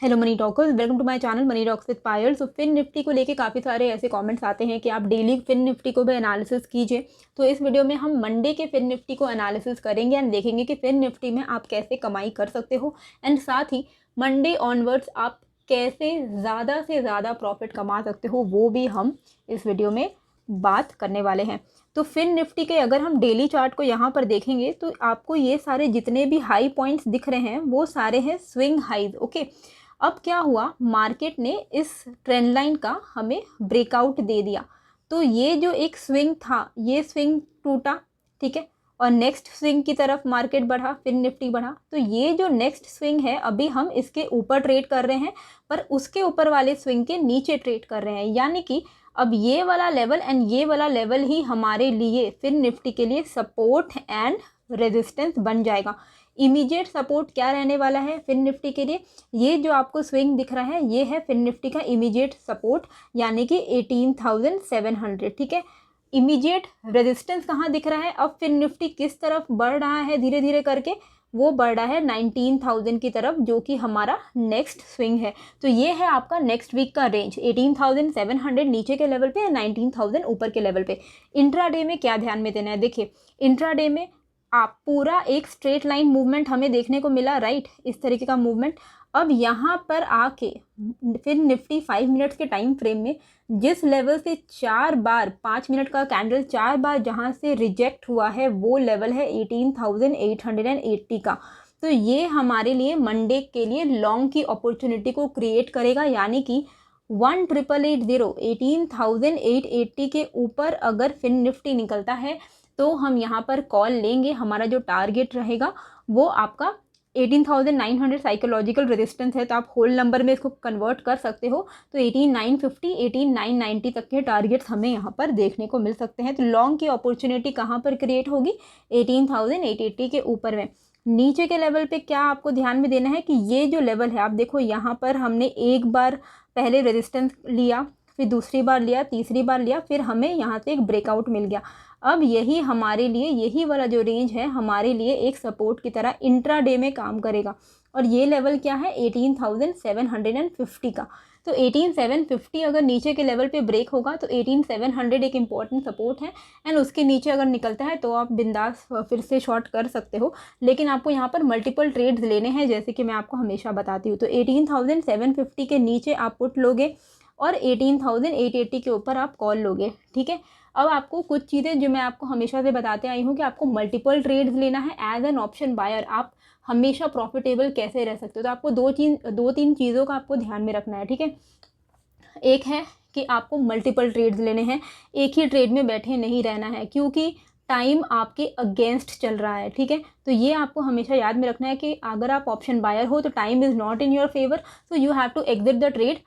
Hello money talkers, welcome to my channel money talks with Payal. So Fin Nifty को लेके काफ़ी सारे ऐसे कमेंट्स आते हैं कि आप डेली फिन निफ्टी को भी एनालिसिस कीजिए। तो इस वीडियो में हम मंडे के फिन निफ्टी को एनालिसिस करेंगे एंड देखेंगे कि फिन निफ्टी में आप कैसे कमाई कर सकते हो एंड साथ ही मंडे ऑनवर्ड्स आप कैसे ज़्यादा से ज़्यादा प्रॉफिट कमा सकते हो, वो भी हम इस वीडियो में बात करने वाले हैं। तो फिन निफ्टी के अगर हम डेली चार्ट को यहाँ पर देखेंगे तो आपको ये सारे जितने भी हाई पॉइंट्स दिख रहे हैं वो सारे हैं स्विंग हाइज। ओके, अब क्या हुआ, मार्केट ने इस ट्रेंड लाइन का हमें ब्रेकआउट दे दिया। तो ये जो एक स्विंग था, ये स्विंग टूटा, ठीक है, और नेक्स्ट स्विंग की तरफ मार्केट बढ़ा, फिर निफ्टी बढ़ा। तो ये जो नेक्स्ट स्विंग है अभी हम इसके ऊपर ट्रेड कर रहे हैं, पर उसके ऊपर वाले स्विंग के नीचे ट्रेड कर रहे हैं। यानी कि अब ये वाला लेवल एंड ये वाला लेवल ही हमारे लिए फिर निफ्टी के लिए सपोर्ट एंड रेजिस्टेंस बन जाएगा। इमीडिएट सपोर्ट क्या रहने वाला है फिन निफ्टी के लिए, ये जो आपको स्विंग दिख रहा है ये है फिन निफ्टी का इमीडिएट सपोर्ट, यानी कि 18,700। ठीक है, इमीडिएट रेजिस्टेंस कहाँ दिख रहा है, अब फिन निफ्टी किस तरफ बढ़ रहा है धीरे धीरे करके, वो बढ़ रहा है 19,000 की तरफ, जो कि हमारा नेक्स्ट स्विंग है। तो ये है आपका नेक्स्ट वीक का रेंज, 18,700 नीचे के लेवल पे या 19,000 ऊपर के लेवल पे। इंट्राडे में क्या ध्यान में देना है, देखिए इंट्राडे में आप पूरा एक स्ट्रेट लाइन मूवमेंट हमें देखने को मिला, राइट, इस तरीके का मूवमेंट। अब यहाँ पर आके फिर निफ्टी 5 मिनट्स के टाइम फ्रेम में जिस लेवल से 4 बार 5 मिनट का कैंडल 4 बार जहाँ से रिजेक्ट हुआ है वो लेवल है 18,880 का। तो ये हमारे लिए मंडे के लिए लॉन्ग की अपॉर्चुनिटी को क्रिएट करेगा, यानी कि 1880 18,880 के ऊपर अगर फिन निफ्टी निकलता है तो हम यहाँ पर कॉल लेंगे। हमारा जो टारगेट रहेगा वो आपका 18,900 साइकोलॉजिकल रेजिस्टेंस है, तो आप होल नंबर में इसको कन्वर्ट कर सकते हो। तो 18,950 18,990 तक के टारगेट्स हमें यहाँ पर देखने को मिल सकते हैं। तो लॉन्ग की अपॉर्चुनिटी कहाँ पर क्रिएट होगी, 18,880 के ऊपर में। नीचे के लेवल पे क्या आपको ध्यान में देना है कि ये जो लेवल है, आप देखो यहाँ पर हमने एक बार पहले रेजिस्टेंस लिया, फिर दूसरी बार लिया, तीसरी बार लिया, फिर हमें यहाँ से एक ब्रेकआउट मिल गया। अब यही हमारे लिए, यही वाला जो रेंज है हमारे लिए एक सपोर्ट की तरह इंट्राडे में काम करेगा। और ये लेवल क्या है, 18,750 का। तो 18,750 अगर नीचे के लेवल पे ब्रेक होगा तो 18,700 एक इम्पॉर्टेंट सपोर्ट है एंड उसके नीचे अगर निकलता है तो आप बिंदास फिर से शॉर्ट कर सकते हो। लेकिन आपको यहाँ पर मल्टीपल ट्रेड्स लेने हैं, जैसे कि मैं आपको हमेशा बताती हूँ। तो 18,750 के नीचे आप पुट लोगे और 18,880 के ऊपर आप कॉल लोगे, ठीक है। अब आपको कुछ चीज़ें जो मैं आपको हमेशा से बताते आई हूँ कि आपको मल्टीपल ट्रेड्स लेना है एज एन ऑप्शन बायर, आप हमेशा प्रॉफिटेबल कैसे रह सकते हो। तो आपको दो तीन चीज़ों का आपको ध्यान में रखना है, ठीक है। एक है कि आपको मल्टीपल ट्रेड्स लेने हैं, एक ही ट्रेड में बैठे नहीं रहना है, क्योंकि टाइम आपके अगेंस्ट चल रहा है, ठीक है। तो ये आपको हमेशा याद में रखना है कि अगर आप ऑप्शन बायर हो तो time is not in your favour, so you have to exit the trade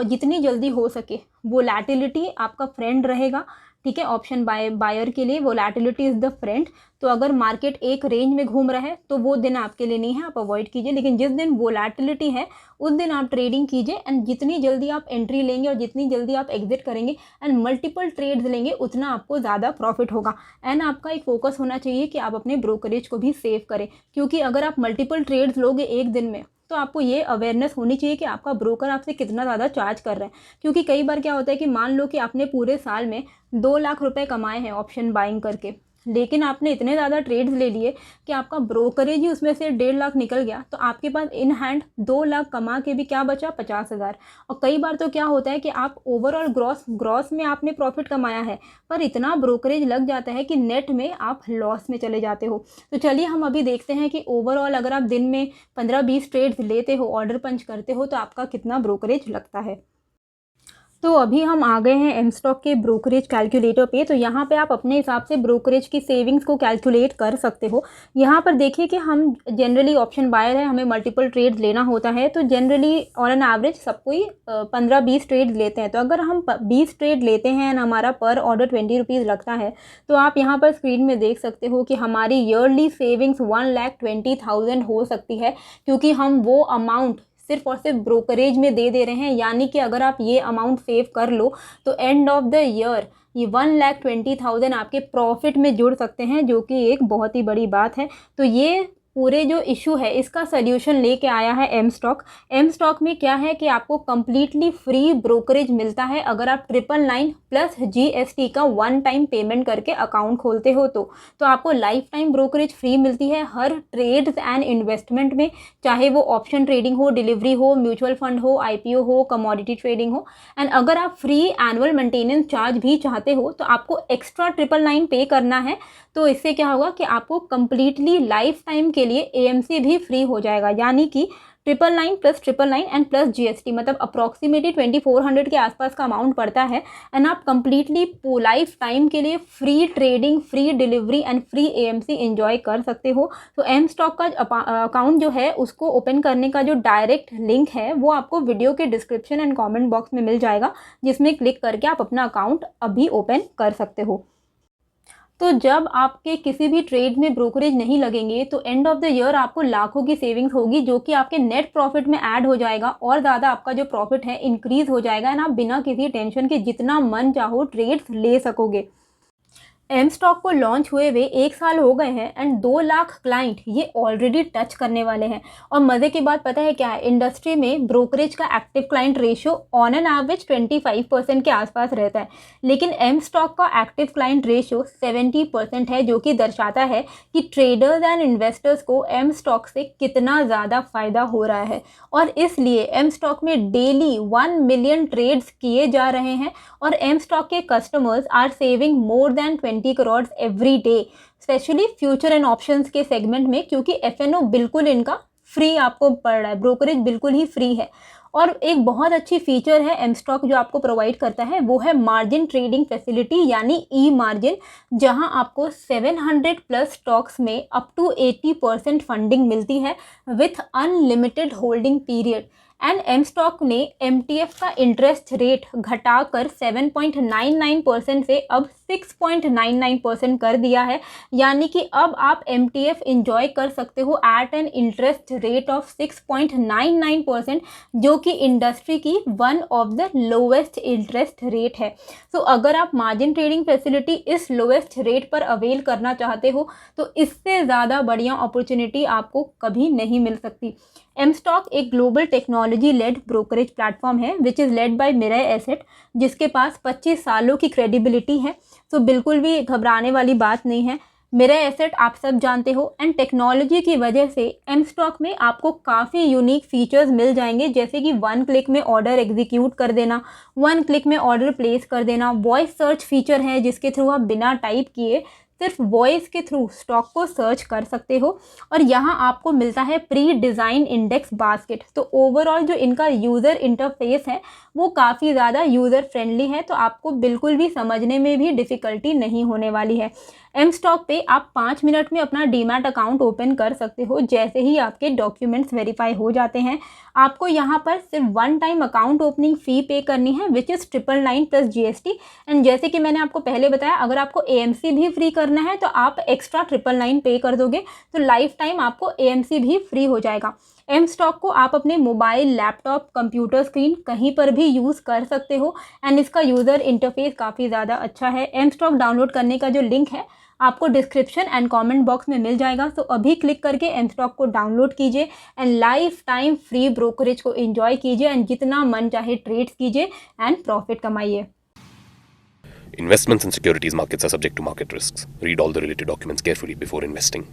जितनी जल्दी हो सके। वोलैटिलिटी आपका फ्रेंड रहेगा, ठीक है। ऑप्शन बायर के लिए वोलैटिलिटी इज़ द फ्रेंड। तो अगर मार्केट एक रेंज में घूम रहा है तो वो दिन आपके लिए नहीं है, आप अवॉइड कीजिए। लेकिन जिस दिन वोलैटिलिटी है उस दिन आप ट्रेडिंग कीजिए एंड जितनी जल्दी आप एंट्री लेंगे और जितनी जल्दी आप एग्जिट करेंगे एंड मल्टीपल ट्रेड्स लेंगे उतना आपको ज़्यादा प्रॉफिट होगा। एंड आपका एक फोकस होना चाहिए कि आप अपने ब्रोकरेज को भी सेव करें, क्योंकि अगर आप मल्टीपल ट्रेड्स लोगे एक दिन में तो आपको ये अवेयरनेस होनी चाहिए कि आपका ब्रोकर आपसे कितना ज़्यादा चार्ज कर रहा है। क्योंकि कई बार क्या होता है कि मान लो कि आपने पूरे साल में 2 लाख रुपए कमाए हैं ऑप्शन बाइंग करके, लेकिन आपने इतने ज़्यादा ट्रेड्स ले लिए कि आपका ब्रोकरेज ही उसमें से 1.5 लाख निकल गया, तो आपके पास इन हैंड 2 लाख कमा के भी क्या बचा, 50,000। और कई बार तो क्या होता है कि आप ओवरऑल ग्रॉस में आपने प्रॉफिट कमाया है, पर इतना ब्रोकरेज लग जाता है कि नेट में आप लॉस में चले जाते हो। तो चलिए हम अभी देखते हैं कि ओवरऑल अगर आप दिन में 15-20 ट्रेड्स लेते हो, ऑर्डर पंच करते हो, तो आपका कितना ब्रोकरेज लगता है। तो अभी हम आ गए हैं एम स्टॉक के ब्रोकरेज कैलकुलेटर पे। तो यहाँ पे आप अपने हिसाब से ब्रोकरेज की सेविंग्स को कैलकुलेट कर सकते हो। यहाँ पर देखिए कि हम जनरली ऑप्शन बायर है, हमें मल्टीपल ट्रेड्स लेना होता है, तो जनरली ऑन एन एवरेज सब कोई 15-20 ट्रेड्स लेते हैं। तो अगर हम 20 ट्रेड लेते हैं एंड हमारा पर ऑर्डर 20 रुपीज़ लगता है, तो आप यहाँ पर स्क्रीन में देख सकते हो कि हमारी ईयरली सेविंग्स 1,20,000 हो सकती है, क्योंकि हम वो अमाउंट सिर्फ और सिर्फ ब्रोकरेज में दे रहे हैं। यानी कि अगर आप ये अमाउंट सेव कर लो तो एंड ऑफ द ईयर ये 1,20,000 आपके प्रॉफिट में जुड़ सकते हैं, जो कि एक बहुत ही बड़ी बात है। तो ये पूरे जो इशू है इसका सल्यूशन लेके आया है एम स्टॉक। एम स्टॉक में क्या है कि आपको कम्प्लीटली फ्री ब्रोकरेज मिलता है अगर आप 999 प्लस GST का वन टाइम पेमेंट करके अकाउंट खोलते हो तो आपको लाइफ टाइम ब्रोकरेज फ्री मिलती है हर ट्रेड्स एंड इन्वेस्टमेंट में, चाहे वो ऑप्शन ट्रेडिंग हो, डिलीवरी हो, म्यूचुअल फंड हो, IPO हो, कमोडिटी ट्रेडिंग हो। एंड अगर आप फ्री एनुअल मेंटेनेंस चार्ज भी चाहते हो तो आपको एक्स्ट्रा 999 पे करना है। तो इससे क्या होगा कि आपको कम्प्लीटली लाइफ टाइम के लिए AMC भी फ्री हो जाएगा, यानी कि 999 प्लस 999 एंड प्लस GST, मतलब अप्रॉक्सीमेटली 2400 के आसपास का अमाउंट पड़ता है। एंड आप कम्प्लीटली लाइफ टाइम के लिए free trading, free delivery and free AMC enjoy कर सकते हो। तो एम स्टॉक का अकाउंट जो है उसको ओपन करने का जो डायरेक्ट लिंक है वो आपको वीडियो के डिस्क्रिप्शन एंड कॉमेंट बॉक्स में मिल जाएगा, जिसमें क्लिक करके आप अपना अकाउंट अभी ओपन कर सकते हो। तो जब आपके किसी भी ट्रेड में ब्रोकरेज नहीं लगेंगे तो एंड ऑफ द ईयर आपको लाखों की सेविंग्स होगी, जो कि आपके नेट प्रॉफिट में ऐड हो जाएगा और ज़्यादा आपका जो प्रॉफिट है इंक्रीज़ हो जाएगा एंड आप बिना किसी टेंशन के जितना मन चाहो ट्रेड्स ले सकोगे। एम स्टॉक को लॉन्च हुए हुए 1 साल हो गए हैं एंड 2 लाख क्लाइंट ये ऑलरेडी टच करने वाले हैं। और मज़े की बात पता है क्या है, इंडस्ट्री में ब्रोकरेज का active client ratio on an average 25% के आसपास रहता है, लेकिन एम स्टॉक का एक्टिव क्लाइंट रेशियो 70% है, जो कि दर्शाता है कि ट्रेडर्स एंड इन्वेस्टर्स को एम स्टॉक से कितना ज़्यादा फ़ायदा हो रहा है। और इसलिए एम स्टॉक में डेली 1 मिलियन ट्रेड्स किए जा रहे हैं और एम स्टॉक के customers are saving more than 20 crore every day, specially future and options के सेगमेंट में, क्योंकि FNO बिल्कुल इनका फ्री आपको पड़ रहा है, ब्रोकरेज बिल्कुल ही फ्री है। और एक बहुत अच्छी फीचर है एम स्टॉक जो आपको प्रोवाइड करता है, वो है मार्जिन ट्रेडिंग फैसिलिटी यानी ई मार्जिन, जहां आपको 700 प्लस स्टॉक्स में अप टू 80% फंडिंग मिलती है with unlimited holding period. And M stock ने MTF का इंटरेस्ट रेट घटाकर 7.99% से अब 6.99% कर दिया है, यानी कि अब आप MTF इंजॉय कर सकते हो at an interest rate of 6.99%, जो कि इंडस्ट्री की one of the lowest interest rate है। तो अगर आप मार्जिन ट्रेडिंग फैसिलिटी इस लोवेस्ट रेट पर अवेल करना चाहते हो तो इससे ज़्यादा बढ़िया अपॉर्चुनिटी आपको कभी नहीं मिल सकती। एम स्टॉक एक global technology led brokerage platform है which is led by Mirae asset, जिसके पास 25 सालों की क्रेडिबिलिटी है। तो बिल्कुल भी घबराने वाली बात नहीं है। मिराई एसेट आप सब जानते हो एंड टेक्नोलॉजी की वजह से एम स्टॉक में आपको काफ़ी यूनिक फीचर्स मिल जाएंगे, जैसे कि 1 क्लिक में ऑर्डर एग्जीक्यूट कर देना, 1 क्लिक में ऑर्डर प्लेस कर देना, वॉइस सर्च फीचर है जिसके थ्रू आप बिना टाइप किए सिर्फ वॉइस के थ्रू स्टॉक को सर्च कर सकते हो। और यहाँ आपको मिलता है प्री डिज़ाइन इंडेक्स बास्केट। तो ओवरऑल जो इनका यूज़र इंटरफेस है वो काफ़ी ज़्यादा यूज़र फ्रेंडली है, तो आपको बिल्कुल भी समझने में भी डिफ़िकल्टी नहीं होने वाली है। एम स्टॉक पे आप 5 मिनट में अपना डीमैट अकाउंट ओपन कर सकते हो जैसे ही आपके डॉक्यूमेंट्स वेरीफाई हो जाते हैं। आपको यहाँ पर सिर्फ 1 टाइम अकाउंट ओपनिंग फ़ी पे करनी है which is 999 plus GST। And जैसे कि मैंने आपको पहले बताया, अगर आपको AMC भी फ्री करना है तो आप एक्स्ट्रा 999 पे कर दोगे तो लाइफ टाइम आपको AMC भी फ्री हो जाएगा। एम स्टॉक को आप अपने मोबाइल, लैपटॉप, कंप्यूटर स्क्रीन कहीं पर भी यूज़ कर सकते हो एंड इसका यूज़र इंटरफेस काफ़ी ज़्यादा अच्छा है। एम स्टॉक डाउनलोड करने का जो लिंक है आपको डिस्क्रिप्शन एंड कमेंट बॉक्स में मिल जाएगा। तो अभी क्लिक करके एम स्टॉक को डाउनलोड कीजिए and life time free brokerage को एंजॉय कीजिए एंड जितना मन चाहे ट्रेड्स कीजिए एंड प्रॉफिट कमाइए। Investments in securities markets are subject to market risks. Read all the related documents carefully before investing.